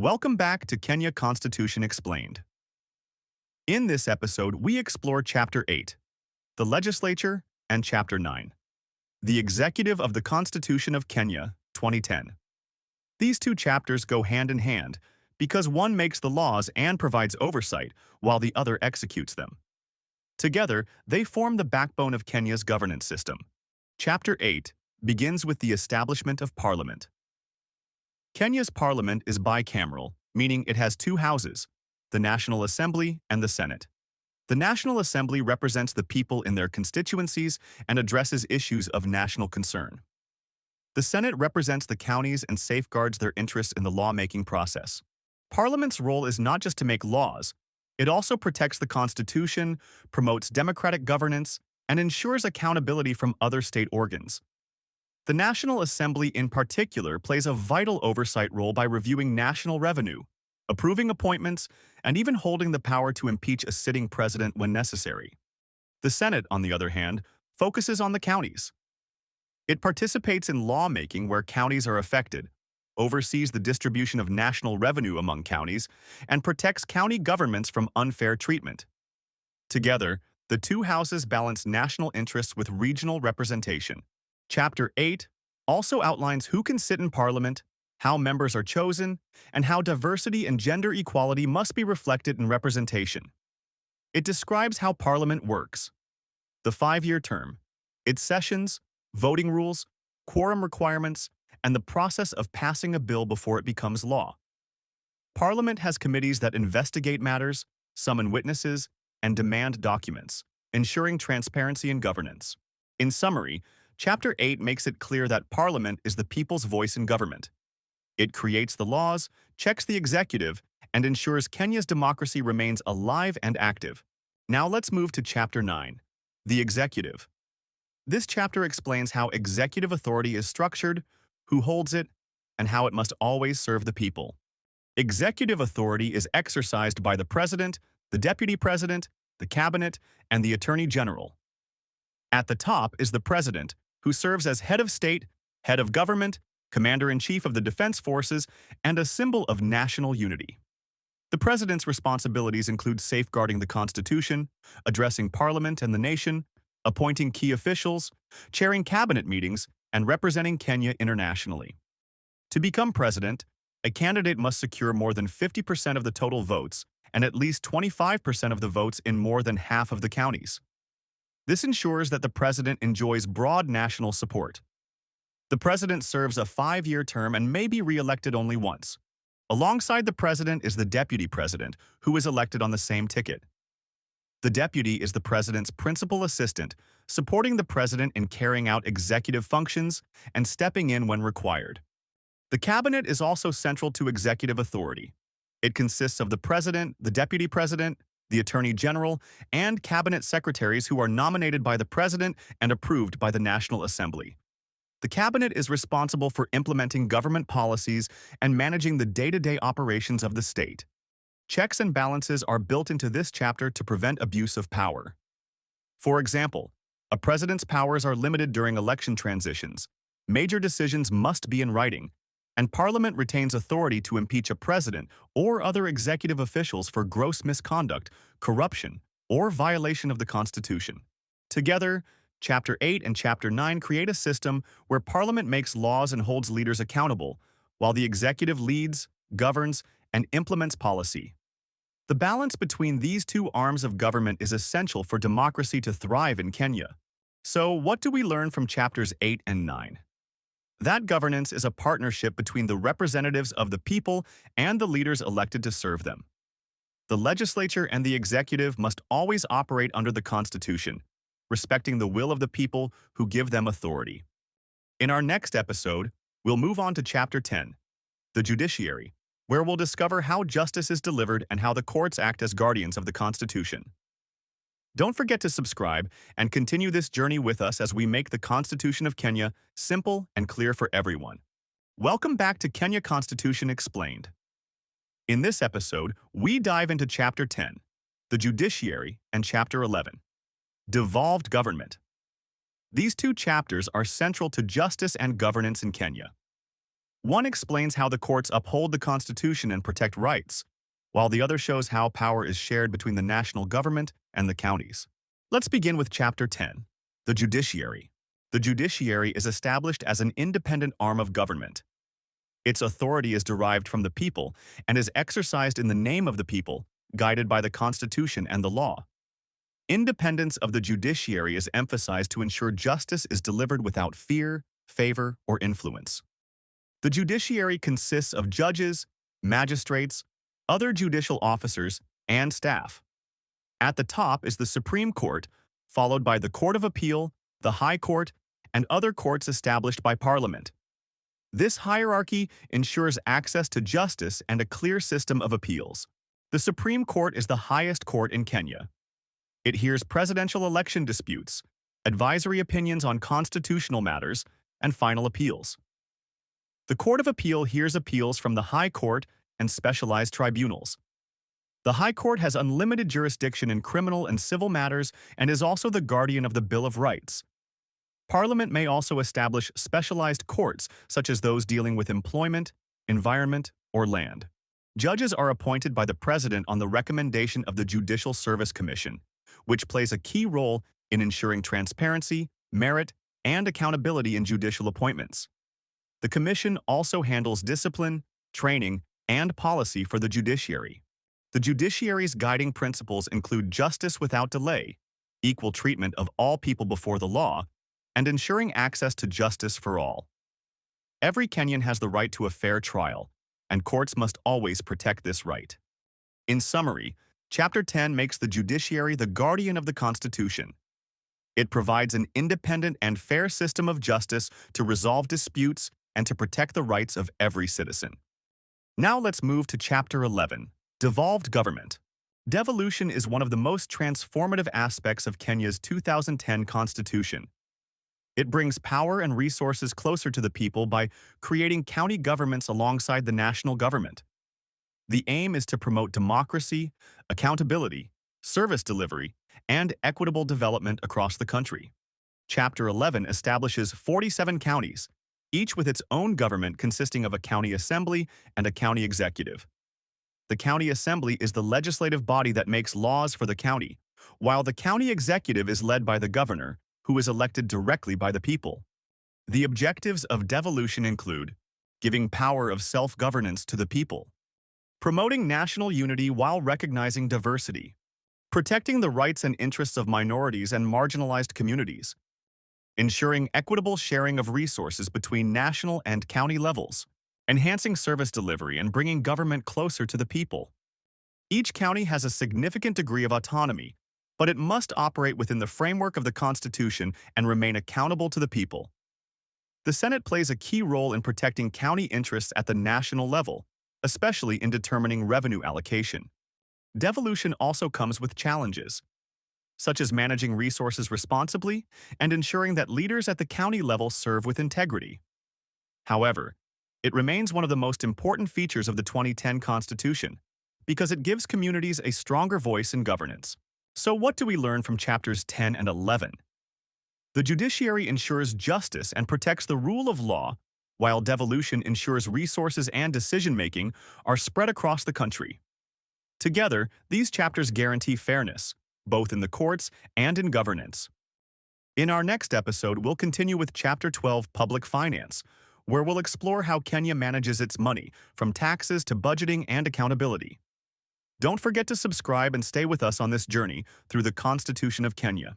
Welcome back to Kenya Constitution Explained. In this episode, we explore Chapter 8, the Legislature, and Chapter 9, the Executive of the Constitution of Kenya, 2010. These two chapters go hand in hand because one makes the laws and provides oversight while the other executes them. Together, they form the backbone of Kenya's governance system. Chapter 8 begins with the establishment of Parliament. Kenya's parliament is bicameral, meaning it has two houses, the National Assembly and the Senate. The National Assembly represents the people in their constituencies and addresses issues of national concern. The Senate represents the counties and safeguards their interests in the lawmaking process. Parliament's role is not just to make laws, it also protects the Constitution, promotes democratic governance, and ensures accountability from other state organs. The National Assembly in particular plays a vital oversight role by reviewing national revenue, approving appointments, and even holding the power to impeach a sitting president when necessary. The Senate, on the other hand, focuses on the counties. It participates in lawmaking where counties are affected, oversees the distribution of national revenue among counties, and protects county governments from unfair treatment. Together, the two houses balance national interests with regional representation. Chapter 8 also outlines who can sit in Parliament, how members are chosen, and how diversity and gender equality must be reflected in representation. It describes how Parliament works, the 5-year term, its sessions, voting rules, quorum requirements, and the process of passing a bill before it becomes law. Parliament has committees that investigate matters, summon witnesses, and demand documents, ensuring transparency and governance. In summary, Chapter 8 makes it clear that Parliament is the people's voice in government. It creates the laws, checks the executive, and ensures Kenya's democracy remains alive and active. Now let's move to Chapter 9, the Executive. This chapter explains how executive authority is structured, who holds it, and how it must always serve the people. Executive authority is exercised by the President, the Deputy President, the Cabinet, and the Attorney General. At the top is the President, who serves as head of state, head of government, commander-in-chief of the defense forces, and a symbol of national unity. The president's responsibilities include safeguarding the Constitution, addressing Parliament and the nation, appointing key officials, chairing cabinet meetings, and representing Kenya internationally. To become president, a candidate must secure more than 50% of the total votes and at least 25% of the votes in more than half of the counties. This ensures that the president enjoys broad national support. The president serves a 5-year term and may be re-elected only once. Alongside the president is the deputy president, who is elected on the same ticket. The deputy is the president's principal assistant, supporting the president in carrying out executive functions and stepping in when required. The cabinet is also central to executive authority. It consists of the president, the deputy president, the attorney general, and cabinet secretaries who are nominated by the president and approved by the National Assembly. The cabinet is responsible for implementing government policies and managing the day-to-day operations of the state. Checks and balances are built into this chapter to prevent abuse of power. For example, a president's powers are limited during election transitions, major decisions must be in writing, and Parliament retains authority to impeach a president or other executive officials for gross misconduct, corruption, or violation of the Constitution. Together, Chapter 8 and Chapter 9 create a system where Parliament makes laws and holds leaders accountable, while the executive leads, governs, and implements policy. The balance between these two arms of government is essential for democracy to thrive in Kenya. So, what do we learn from Chapters 8 and 9? That governance is a partnership between the representatives of the people and the leaders elected to serve them. The legislature and the executive must always operate under the Constitution, respecting the will of the people who give them authority. In our next episode, we'll move on to Chapter 10, the Judiciary, where we'll discover how justice is delivered and how the courts act as guardians of the Constitution. Don't forget to subscribe and continue this journey with us as we make the Constitution of Kenya simple and clear for everyone. Welcome back to Kenya Constitution Explained. In this episode, we dive into Chapter 10, the Judiciary, and Chapter 11, Devolved Government. These two chapters are central to justice and governance in Kenya. One explains how the courts uphold the Constitution and protect rights, while the other shows how power is shared between the national government and the counties. Let's begin with Chapter 10, the Judiciary. The judiciary is established as an independent arm of government. Its authority is derived from the people and is exercised in the name of the people, guided by the Constitution and the law. Independence of the judiciary is emphasized to ensure justice is delivered without fear, favor, or influence. The judiciary consists of judges, magistrates, other judicial officers, and staff. At the top is the Supreme Court, followed by the Court of Appeal, the High Court, and other courts established by Parliament. This hierarchy ensures access to justice and a clear system of appeals. The Supreme Court is the highest court in Kenya. It hears presidential election disputes, advisory opinions on constitutional matters, and final appeals. The Court of Appeal hears appeals from the High Court and specialized tribunals. The High Court has unlimited jurisdiction in criminal and civil matters and is also the guardian of the Bill of Rights. Parliament may also establish specialized courts, such as those dealing with employment, environment, or land. Judges are appointed by the President on the recommendation of the Judicial Service Commission, which plays a key role in ensuring transparency, merit, and accountability in judicial appointments. The Commission also handles discipline, training, and policy for the judiciary. The judiciary's guiding principles include justice without delay, equal treatment of all people before the law, and ensuring access to justice for all. Every Kenyan has the right to a fair trial, and courts must always protect this right. In summary, Chapter 10 makes the judiciary the guardian of the Constitution. It provides an independent and fair system of justice to resolve disputes and to protect the rights of every citizen. Now let's move to Chapter 11, Devolved Government. Devolution is one of the most transformative aspects of Kenya's 2010 Constitution. It brings power and resources closer to the people by creating county governments alongside the national government. The aim is to promote democracy, accountability, service delivery, and equitable development across the country. Chapter 11 establishes 47 counties, each with its own government consisting of a county assembly and a county executive. The county assembly is the legislative body that makes laws for the county, while the county executive is led by the governor, who is elected directly by the people. The objectives of devolution include giving power of self-governance to the people, promoting national unity while recognizing diversity, protecting the rights and interests of minorities and marginalized communities, ensuring equitable sharing of resources between national and county levels, enhancing service delivery and bringing government closer to the people. Each county has a significant degree of autonomy, but it must operate within the framework of the Constitution and remain accountable to the people. The Senate plays a key role in protecting county interests at the national level, especially in determining revenue allocation. Devolution also comes with challenges, such as managing resources responsibly and ensuring that leaders at the county level serve with integrity. However, it remains one of the most important features of the 2010 Constitution because it gives communities a stronger voice in governance. So what do we learn from Chapters 10 and 11? The judiciary ensures justice and protects the rule of law, while devolution ensures resources and decision-making are spread across the country. Together, these chapters guarantee fairness, both in the courts and in governance. In our next episode, we'll continue with Chapter 12, Public Finance, where we'll explore how Kenya manages its money, from taxes to budgeting and accountability. Don't forget to subscribe and stay with us on this journey through the Constitution of Kenya.